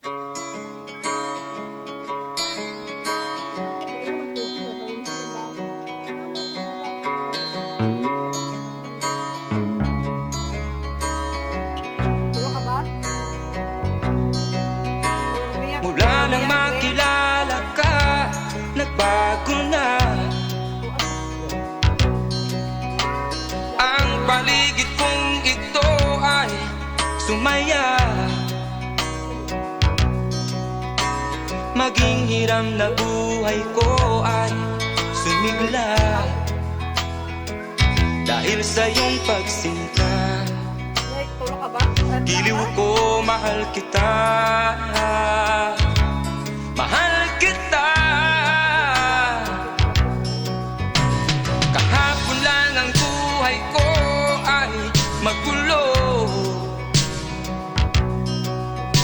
Mula nang makilala ka, nagbago na ang paligid kong ito ay sumaya. Maging hiram na buhay ko ay sumigla dahil sa iyong pagsinta. Giliw ko, mahal kita.